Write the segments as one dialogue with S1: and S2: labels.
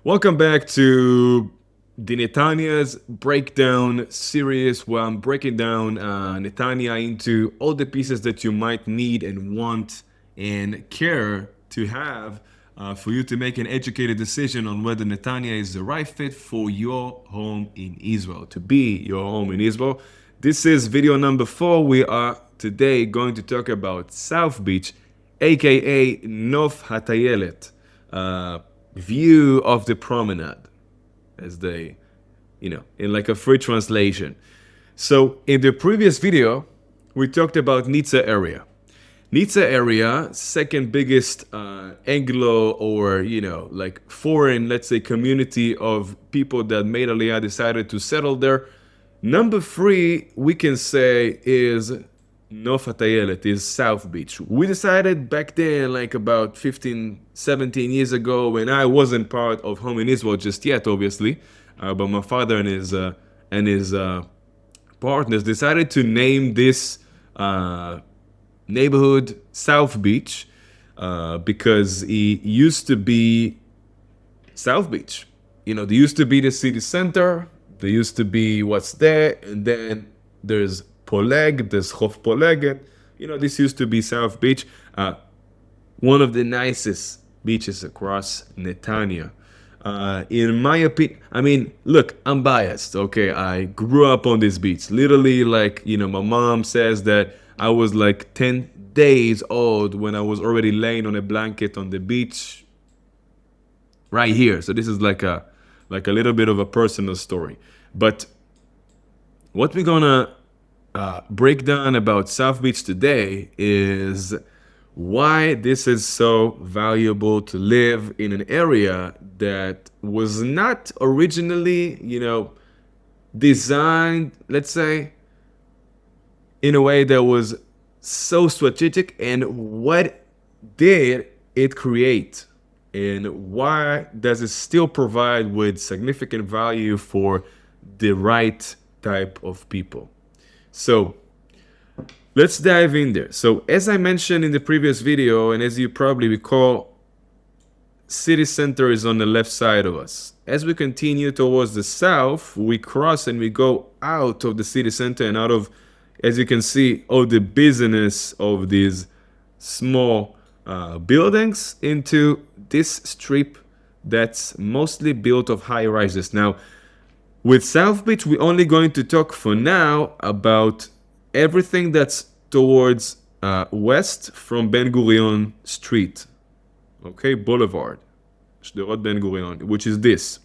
S1: Welcome back to the Netanya's breakdown series where I'm breaking down Netanya into all the pieces that you might need and want and care to have for you to make an educated decision on whether Netanya is the right fit for your home in Israel, to be your home in Israel. This is video number 4. We are today going to talk about South Beach, aka Nof HaTayelet. View of the promenade, as they, in like a free translation. So in the previous video, we talked about Nitza area. Nitza area, second biggest Anglo or, like foreign, let's say, community of people that made Aliyah decided to settle there. Number 3, we can say, is Nof HaTayelet, is South Beach. We decided back then, like about 15, 17 years ago, when I wasn't part of Home in Israel just yet, obviously, but my father and his partners decided to name this neighborhood South Beach because it used to be South Beach. There used to be the city center. There used to be what's there, and then there's Poleg, there's Chof Poleget. This used to be South Beach, one of the nicest beaches across Netanya. In my opinion, I mean, look, I'm biased, okay? I grew up on this beach. Literally, like, my mom says that I was like 10 days old when I was already laying on a blanket on the beach right here. So this is like a little bit of a personal story. But what we're gonna break down about South Beach today is why this is so valuable to live in an area that was not originally, designed, let's say, in a way that was so strategic, and what did it create? And why does it still provide with significant value for the right type of people? So let's dive in there. So as I mentioned in the previous video, and as you probably recall, city center is on the left side of us. As we continue towards the south, we cross and we go out of the city center and out of, as you can see, all the business of these small buildings into this strip that's mostly built of high rises. Now, with South Beach, we're only going to talk for now about everything that's towards west from Ben Gurion Street, okay, Boulevard, Shirat Ben Gurion, which is this.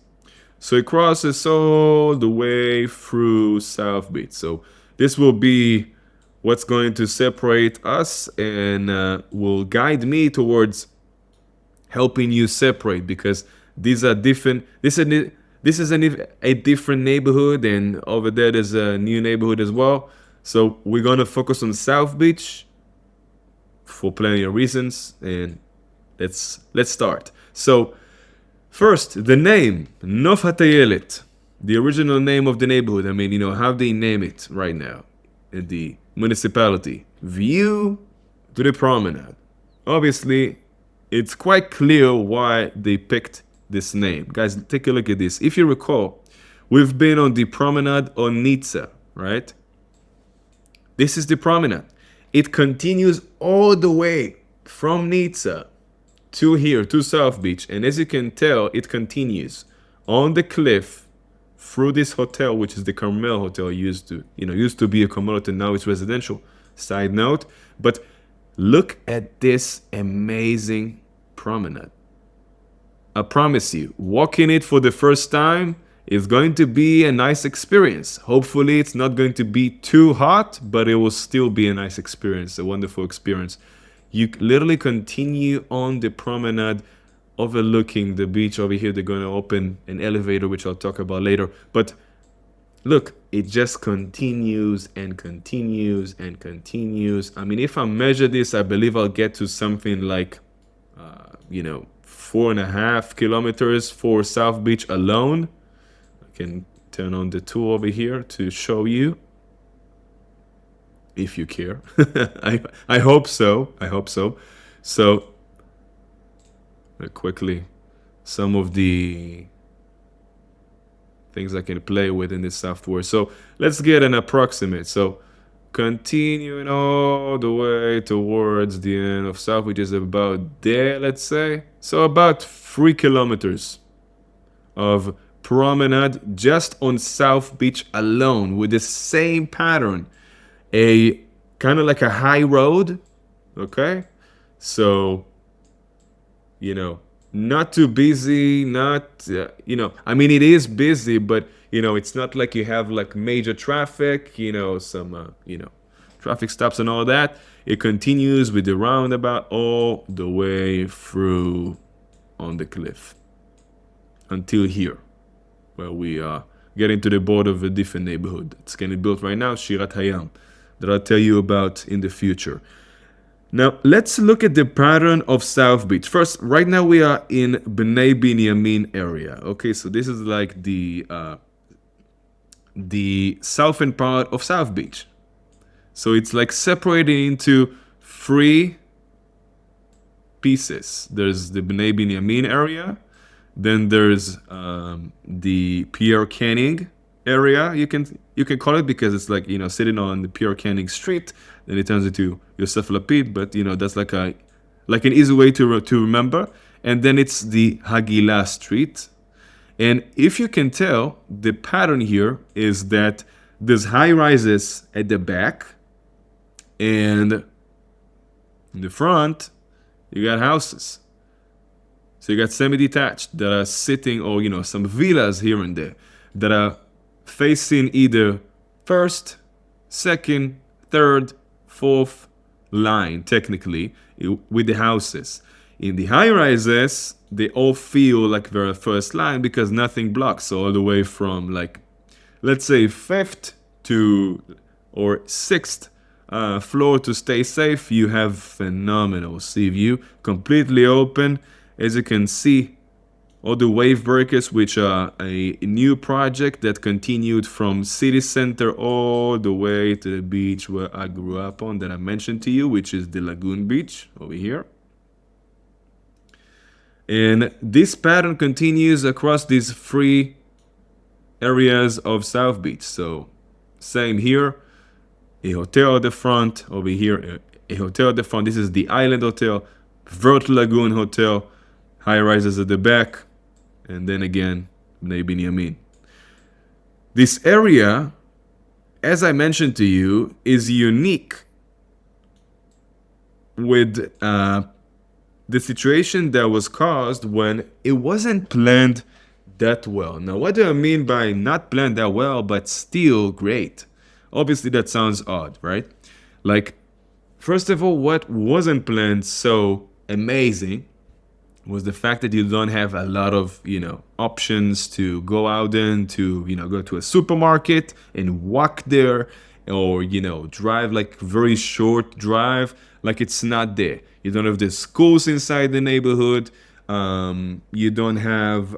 S1: So it crosses all the way through South Beach. So this will be what's going to separate us and will guide me towards helping you separate, because these are different. This is a different neighborhood, and over there there's a new neighborhood as well. So we're gonna focus on South Beach for plenty of reasons, and let's start. So first, the name Nof HaTayelet, the original name of the neighborhood. I mean, how they name it right now in the municipality. View to the promenade. Obviously, it's quite clear why they picked this name. Guys, take a look at this. If you recall, we've been on the promenade on Nitza, right? This is the promenade. It continues all the way from Nitza to here, to South Beach. And as you can tell, it continues on the cliff through this hotel, which is the Carmel Hotel. Used to be a Carmel Hotel, now it's residential. Side note. But look at this amazing promenade. I promise you, walking it for the first time is going to be a nice experience. Hopefully it's not going to be too hot, but it will still be a nice experience, a wonderful experience. You literally continue on the promenade overlooking the beach. Over here they're going to open an elevator, which I'll talk about later. But look, it just continues and continues and continues. I mean, if I measure this, I believe I'll get to something like 4.5 kilometers for South Beach alone. I can turn on the tool over here to show you, if you care. I hope so. So quickly some of the things I can play with in this software. So let's get an approximate. So continuing all the way towards the end of South, which is about there, let's say. So about 3 kilometers of promenade just on South Beach alone with the same pattern. A kind of like a high road, okay? So, not too busy, not, I mean, it is busy, but, it's not like you have like major traffic, some, traffic stops and all that. It continues with the roundabout all the way through on the cliff until here, where we are getting to the border of a different neighborhood. It's getting built right now, Shirat Hayam, that I'll tell you about in the future. Now, let's look at the pattern of South Beach. First, right now we are in Bnei Binyamin area. Okay, so this is like the southern part of South Beach. So it's like separated into 3 pieces. There's the Bnei Binyamin area. Then there's the Pierre Canning area. You can call it, because it's like, sitting on the Pierre Canning Street. Then it turns into Yosef Lapid, but that's like an easy way to remember. And then it's the Hagila Street. And if you can tell, the pattern here is that there's high rises at the back, and in the front you got houses. So you got semi-detached that are sitting, or some villas here and there that are facing either first, second, third, fourth line, technically, with the houses. In the high rises, they all feel like they're first line because nothing blocks. So all the way from, like, let's say 5th to or 6th floor to stay safe, you have phenomenal sea view, completely open. As you can see, all the wave breakers, which are a new project that continued from city center all the way to the beach where I grew up on, that I mentioned to you, which is the Lagoon Beach over here. And this pattern continues across these 3 areas of South Beach. So same here, a hotel at the front, over here a hotel at the front. This is the Island Hotel, Vert Lagoon Hotel, high rises at the back, and then again, Bnei Binyamin. This area, as I mentioned to you, is unique with the situation that was caused when it wasn't planned that well. Now, what do I mean by not planned that well, but still great? Obviously, that sounds odd, right? Like, first of all, what wasn't planned so amazing was the fact that you don't have a lot of, options to go out in, to, go to a supermarket and walk there, or, drive like very short drive. Like, it's not there. You don't have the schools inside the neighborhood. You don't have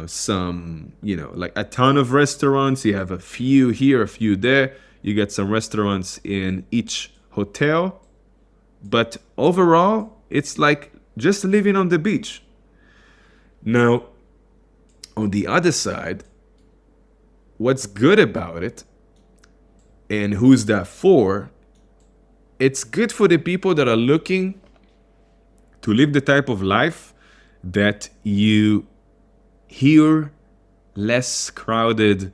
S1: some, like a ton of restaurants. You have a few here, a few there. You get some restaurants in each hotel. But overall, it's like just living on the beach. Now, on the other side, what's good about it, and who's that for? It's good for the people that are looking to live the type of life that you hear less crowded,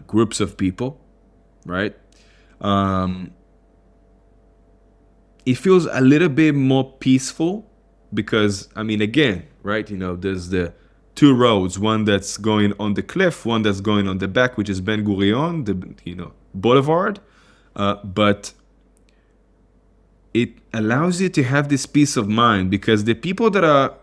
S1: groups of people, right? It feels a little bit more peaceful because, again, right, there's the 2 roads, one that's going on the cliff, one that's going on the back, which is Ben Gurion, Boulevard. But it allows you to have this peace of mind because the people that are,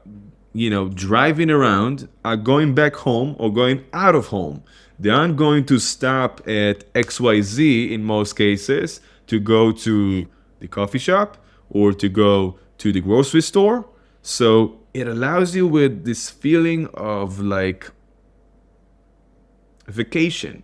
S1: driving around are going back home or going out of home. They aren't going to stop at XYZ in most cases to go to the coffee shop or to go to the grocery store. So it allows you with this feeling of like vacation,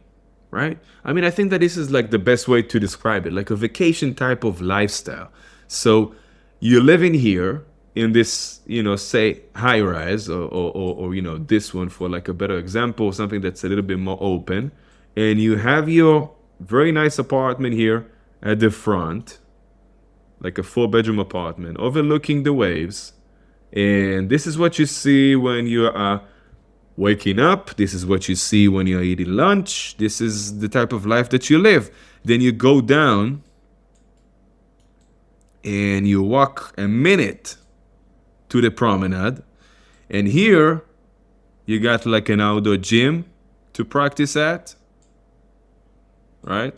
S1: right? I think that this is like the best way to describe it, like a vacation type of lifestyle. So you're living here, in this, say high rise, or this one for like a better example, something that's a little bit more open, and you have your very nice apartment here at the front, like a 4-bedroom apartment overlooking the waves. And this is what you see when you are waking up. This is what you see when you're eating lunch. This is the type of life that you live. Then you go down and you walk a minute to the promenade. And here you got like an outdoor gym to practice at, right?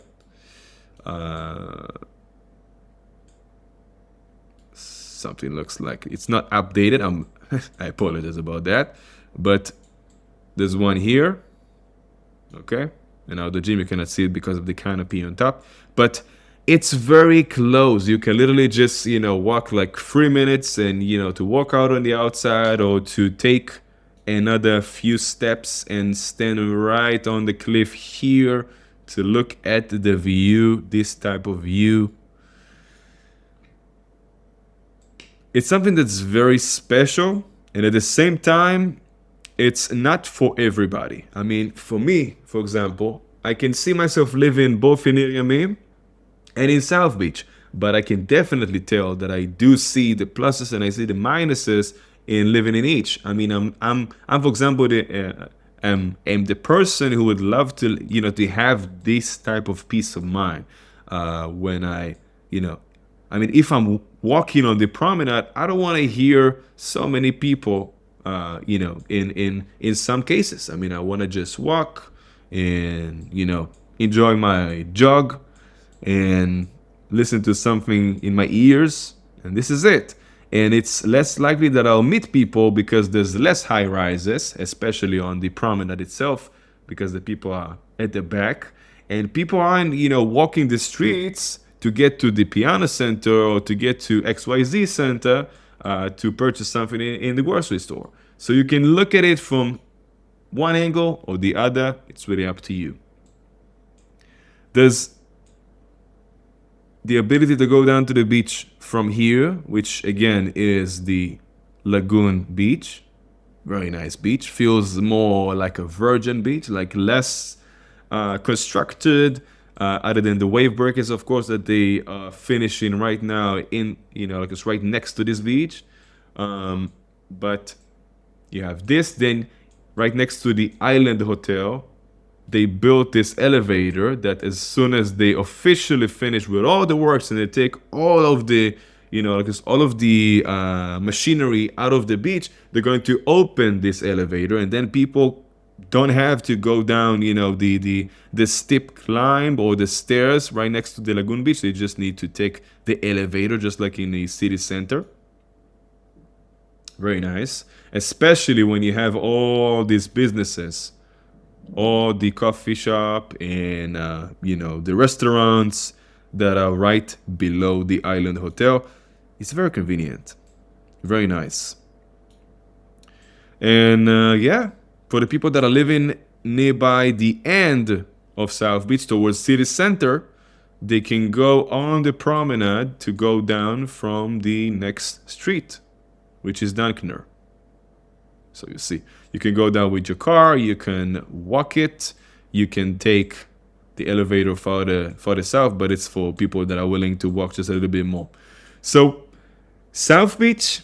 S1: Something looks like it's not updated. I apologize about that. But there's one here, okay? And now the gym, you cannot see it because of the canopy on top. But it's very close. You can literally just, walk like 3 minutes and, to walk out on the outside, or to take another few steps and stand right on the cliff here to look at the view, this type of view. It's something that's very special, and at the same time, it's not for everybody. I mean, for me, for example, I can see myself living both in Ir Yamim and in South Beach, but I can definitely tell that I do see the pluses and I see the minuses in living in each. I mean, I'm for example, am the person who would love to, to have this type of peace of mind when I mean, if I'm walking on the promenade, I don't want to hear so many people, in some cases. I mean, I want to just walk and, enjoy my jog and listen to something in my ears, and this is it. And it's less likely that I'll meet people because there's less high rises, especially on the promenade itself, because the people are at the back, and people aren't, walking the streets to get to the Piano Center or to get to XYZ Center to purchase something in the grocery store. So you can look at it from one angle or the other. It's really up to you. There's the ability to go down to the beach from here, which again is the Lagoon Beach. Very nice beach. Feels more like a virgin beach, like less constructed, other than the wave breakers, of course, that they are finishing right now in, like it's right next to this beach. But you have this, then right next to the Island Hotel, they built this elevator that as soon as they officially finish with all the works and they take all of the, all of the machinery out of the beach, they're going to open this elevator, and then people don't have to go down, the steep climb or the stairs right next to the Lagoon Beach. They just need to take the elevator, just like in the city center. Very nice, especially when you have all these businesses, all the coffee shop and the restaurants that are right below the Island Hotel. It's very convenient, very nice. And for the people that are living nearby the end of South Beach towards city center, they can go on the promenade to go down from the next street, which is Dunkner. So you see, you can go down with your car, you can walk it, you can take the elevator for the south, but it's for people that are willing to walk just a little bit more. So South Beach,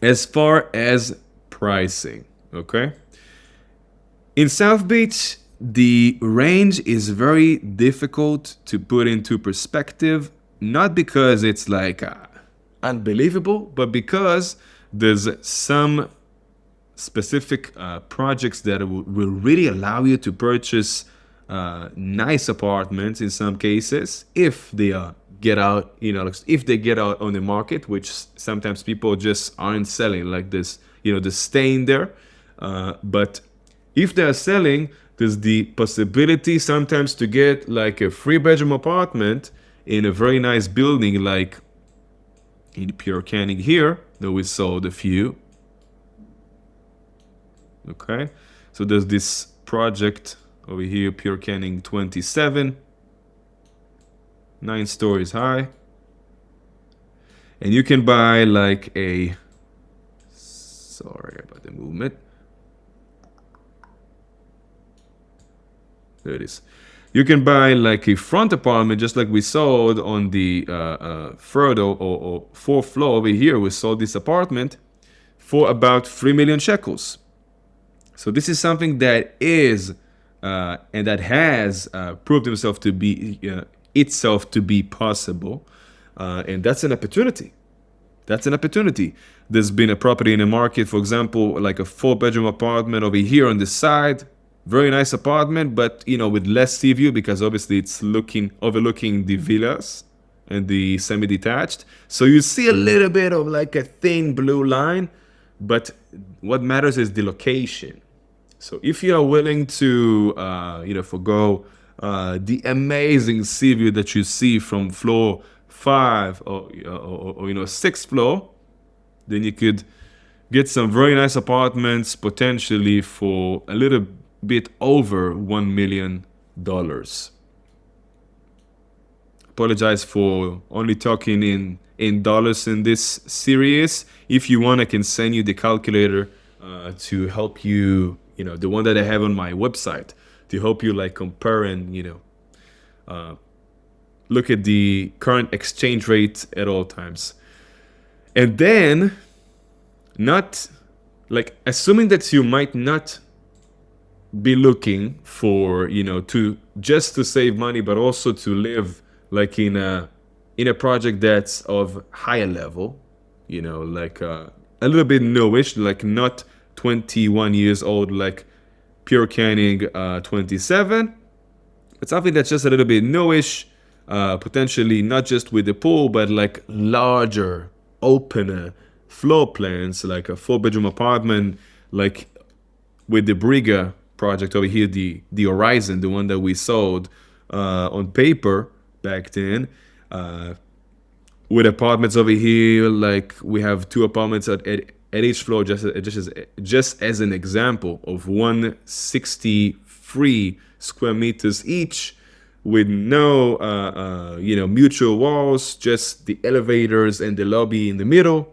S1: as far as pricing, okay? In South Beach, the range is very difficult to put into perspective, not because it's like unbelievable, but because there's some specific projects that will really allow you to purchase nice apartments in some cases if they get out, if they get out on the market, which sometimes people just aren't selling like this, they're staying there. But if they're selling, there's the possibility sometimes to get like a 3-bedroom apartment in a very nice building, like in Pure Canning here, that we sold a few. Okay, so there's this project over here, Pure Canning 27, 9 stories high. And you can buy like a, sorry about the movement. There it is. You can buy like a front apartment, just like we saw on the third or fourth floor over here. We saw this apartment for about 3 million shekels. So this is something that is and that has proved itself to be possible, and that's an opportunity. That's an opportunity. There's been a property in the market, for example, like a 4-bedroom apartment over here on the side. Very nice apartment, but with less sea view because obviously it's overlooking the villas and the semi-detached. So you see a little bit of like a thin blue line, but what matters is the location. So if you are willing to, forgo the amazing sea view that you see from floor 5 or 6th floor, then you could get some very nice apartments potentially for a little bit over $1 million. Apologize for only talking in dollars in this series. If you want, I can send you the calculator to help you, the one that I have on my website, to help you like compare and look at the current exchange rate at all times. And then, not like assuming that you might not be looking for to save money, but also to live like in a project that's of higher level, like a little bit newish, like not 21 years old, like Pure Canning 27, but something that's just a little bit newish, potentially not just with the pool, but like larger, opener floor plans, like a 4-bedroom apartment, like with the Briga project over here, the Horizon, the one that we sold on paper back then, with apartments over here, like we have 2 apartments at each floor, just as an example of 163 square meters each, with no mutual walls, just the elevators and the lobby in the middle,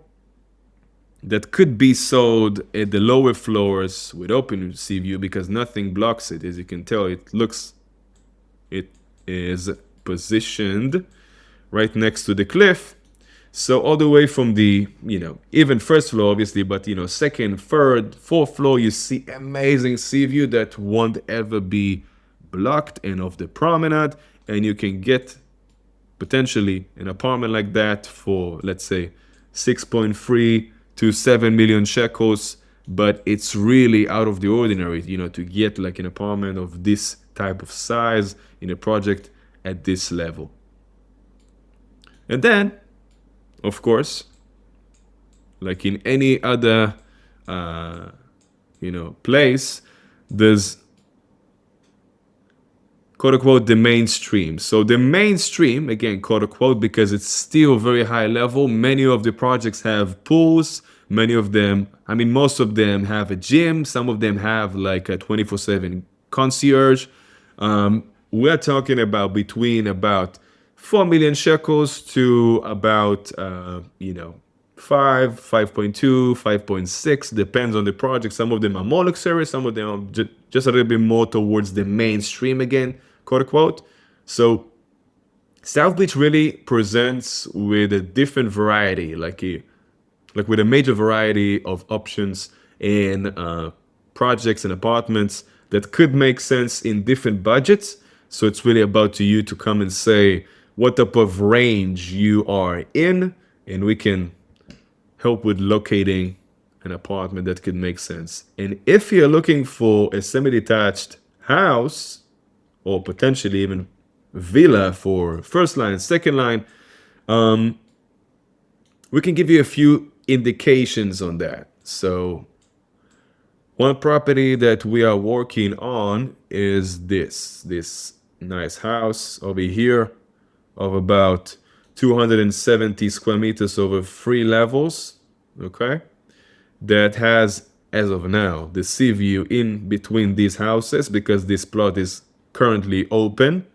S1: that could be sold at the lower floors with open sea view because nothing blocks it. As you can tell, it is positioned right next to the cliff. So all the way from the, even first floor, obviously, but, second, third, fourth floor, you see amazing sea view that won't ever be blocked, and of the promenade. And you can get potentially an apartment like that for, let's say, 6.3 to 7 million shekels. But it's really out of the ordinary, to get like an apartment of this type of size in a project at this level. And then, of course, like in any other, place, there's quote unquote the mainstream. So the mainstream, again, quote unquote, because it's still very high level. Many of the projects have pools. Many of them, most of them have a gym. Some of them have like a 24/7 concierge. We're talking about between about 4 million shekels to about, 5, 5.2, 5.6, depends on the project. Some of them are more luxurious. Some of them are just a little bit more towards the mainstream again, quote unquote. So South Beach really presents with a different variety, like with a major variety of options in projects and apartments that could make sense in different budgets. So it's really about to you to come and say what type of range you are in, and we can help with locating an apartment that could make sense. And if you're looking for a semi-detached house, or potentially even villa for first line, second line, we can give you a few indications on that. So one property that we are working on is this nice house over here of about 270 square meters over 3 levels, okay? That has, as of now, the sea view in between these houses because this plot is currently open.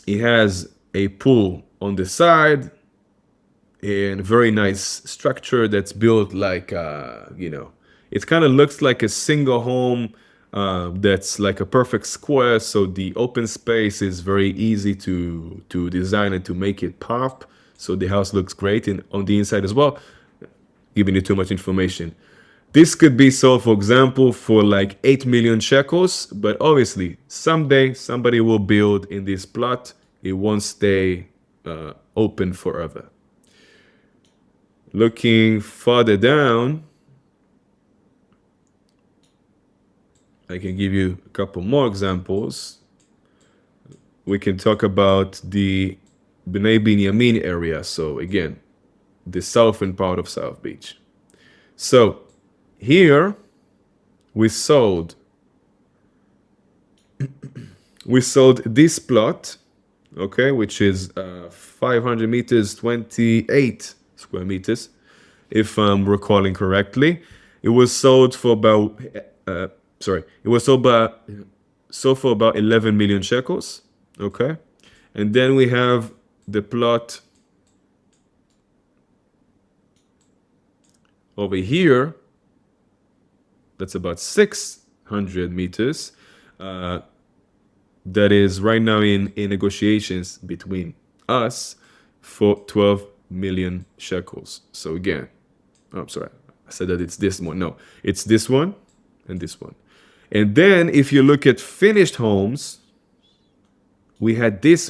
S1: It has a pool on the side, and very nice structure that's built like, it kind of looks like a single home that's like a perfect square. So the open space is very easy to design and to make it pop. So the house looks great on the inside as well. Giving you too much information. This could be sold, for example, for like 8 million shekels, but obviously someday somebody will build in this plot. It won't stay open forever. Looking further down, I can give you a couple more examples. We can talk about the Bnei Binyamin area. So again, the southern part of South Beach. So here we sold this plot, okay, which is 500 meters, 28 square meters, if I'm recalling correctly. It was sold for about sold for about 11 million shekels, okay. And then we have the plot over here. That's about 600 meters. That is right now in negotiations between us for 12 million shekels. So again, I'm sorry, I said that it's this one. No, it's this one and this one. And then if you look at finished homes, we had this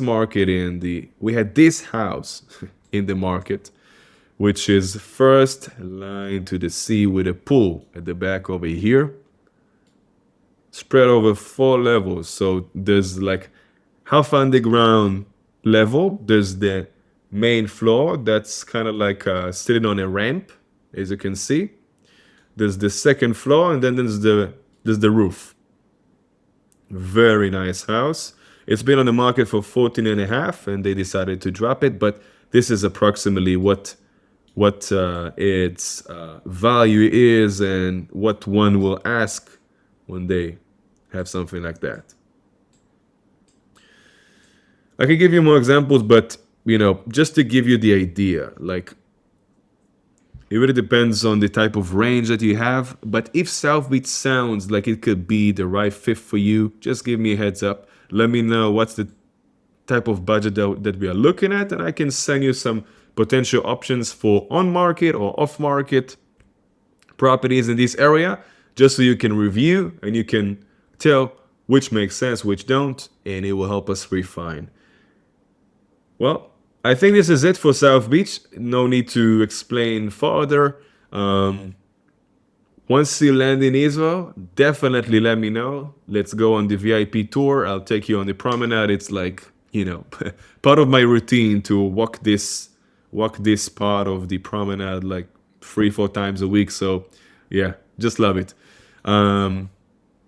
S1: house in the market, which is first line to the sea with a pool at the back over here, spread over 4 levels. So there's like half underground level. There's the main floor that's kind of like sitting on a ramp, as you can see. There's the second floor, and then there's the roof. Very nice house. It's been on the market for 14 and a half, and they decided to drop it. But this is approximately what its value is and what one will ask when they have something like that. I can give you more examples, but just to give you the idea, like it really depends on the type of range that you have. But if South Beach sounds like it could be the right fit for you, just give me a heads up. Let me know what's the type of budget that we are looking at, and I can send you some potential options for on-market or off-market properties in this area, just so you can review and you can tell which makes sense, which don't, and it will help us refine. Well, I think this is it for South Beach. No need to explain further. Once you land in Israel, definitely let me know. Let's go on the VIP tour. I'll take you on the promenade. It's like, part of my routine to walk this part of the promenade like 3-4 times a week. So yeah, just love it. And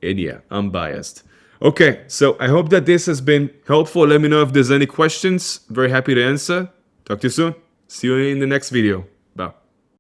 S1: yeah, I'm biased. Okay, so I hope that this has been helpful. Let me know if there's any questions. Very happy to answer. Talk to you soon. See you in the next video.